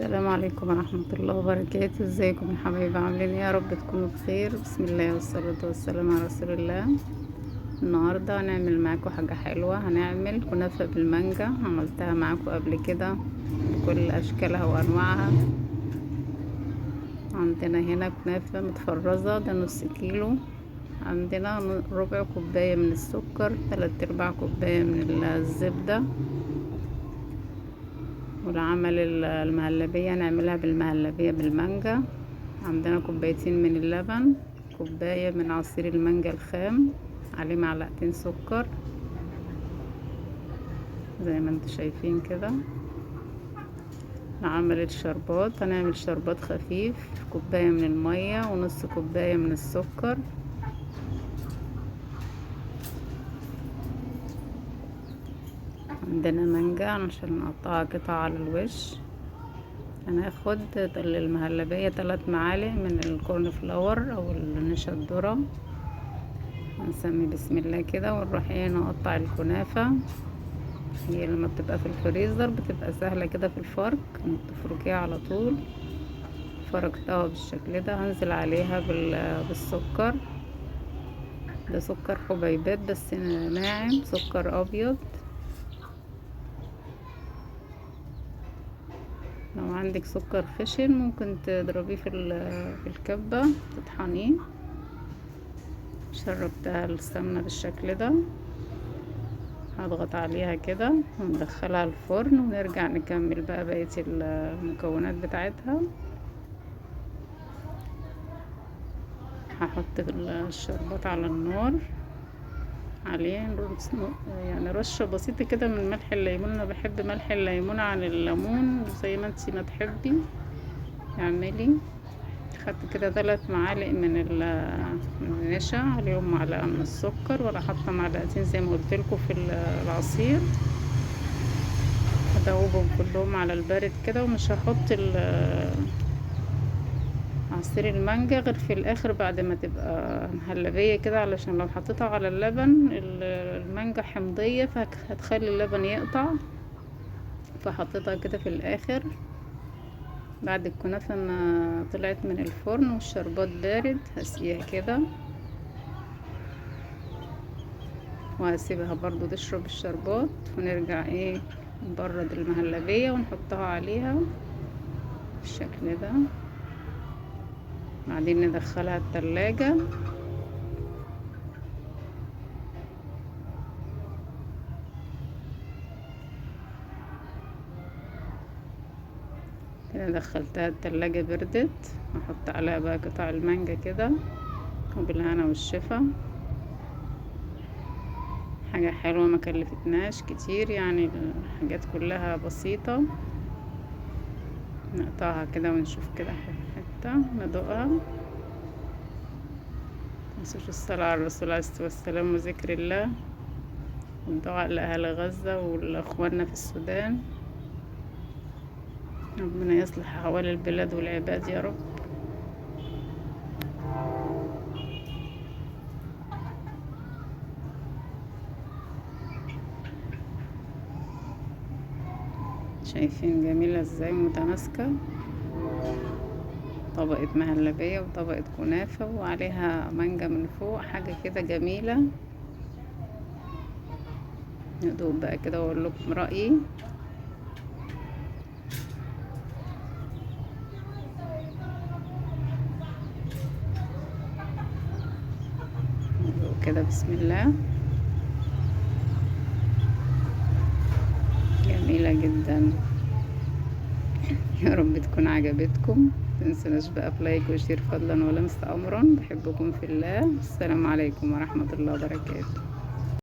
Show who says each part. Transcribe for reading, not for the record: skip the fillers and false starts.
Speaker 1: السلام عليكم ورحمة الله وبركاته. ازيكم يا حبايبي؟ عاملين ايه؟ يا رب تكونوا بخير. بسم الله والصلاة والسلام على رسول الله. النهاردة هنعمل معاكم حاجة حلوة، هنعمل كنافة بالمانجا. عملتها معاكم قبل كده بكل اشكالها وانواعها. عندنا هنا كنافة متفرزة، ده نص كيلو. عندنا ربع كوباية من السكر، 3/4 كوباية من الزبدة. والعمل المهلبية نعملها بالمهلبية بالمانجا. عندنا كوبايتين من اللبن، كوباية من عصير المانجا الخام، عليه معلقتين سكر زي ما انتوا شايفين كده. نعمل الشربات، هنعمل شربات خفيف، كوباية من المية ونص كوباية من السكر. عندنا مانجا عشان نقطعها قطع على الوش. هناخد المهلبية 3 معالق من الكورن فلاور او النشا الذرة. هنسمي بسم الله كده ونروح نقطع الكنافة. هي لما بتبقى في الفريزر بتبقى سهلة كده في الفرك، تفركيها على طول. فركتها بالشكل ده، هنزل عليها بالسكر. ده سكر حبيبات بس ناعم، سكر ابيض. لو عندك سكر خشن ممكن تضربيه في الكبة تطحنيه. شربتها السمنة بالشكل ده، هضغط عليها كده وندخلها الفرن ونرجع نكمل بقى بقية المكونات بتاعتها. هحط الشربات على النار، عليه يعني رشة بسيطة كده من ملح الليمون. انا بحب ملح الليمون عن الليمون، زي ما انتي ما تحبي اعملي. خدت كده 3 معالق من النشا، عليهم معلقة من السكر، ولا حاطة معلقتين زي ما قلتلكوا في العصير. هدوبهم كلهم على البارد كده، ومش هحط عصير المانجا غير في الاخر بعد ما تبقى مهلبية كده، علشان لو حطيتها على اللبن المانجا حمضية فهتخلي اللبن يقطع. فحطيتها كده في الاخر بعد الكنافة ما طلعت من الفرن والشربات بارد. هسقيها كده وهسيبها برضو تشرب الشربات، ونرجع نبرد المهلبية ونحطها عليها بالشكل ده. بعدين ندخلها التلاجة. كده دخلتها التلاجة بردت، هحط عليها بقى قطع المانجا كده، وبالهنا والشفا. حاجة حلوة ما كلفتناش كتير، يعني الحاجات كلها بسيطة. نقطعها كده ونشوف كده حتة ندوقها. متنسوش الصلاة على الرسول عليه الصلاة والسلام وذكر الله، والدعاء لأهل غزة ولأخواننا في السودان. ربنا يصلح أحوال البلاد والعباد يا رب. شايفين جميلة ازاي متماسكة؟ طبقة مهلبية وطبقة كنافة وعليها مانجا من فوق، حاجة كده جميلة. ندوق بقى كده واقول لكم رأيي. ندوق كده بسم الله. جميلة جدا. يا رب تكون عجبتكم. متنسوناش بقى في لايك وشير فضلا ولمس امرا. بحبكم في الله. السلام عليكم ورحمة الله وبركاته.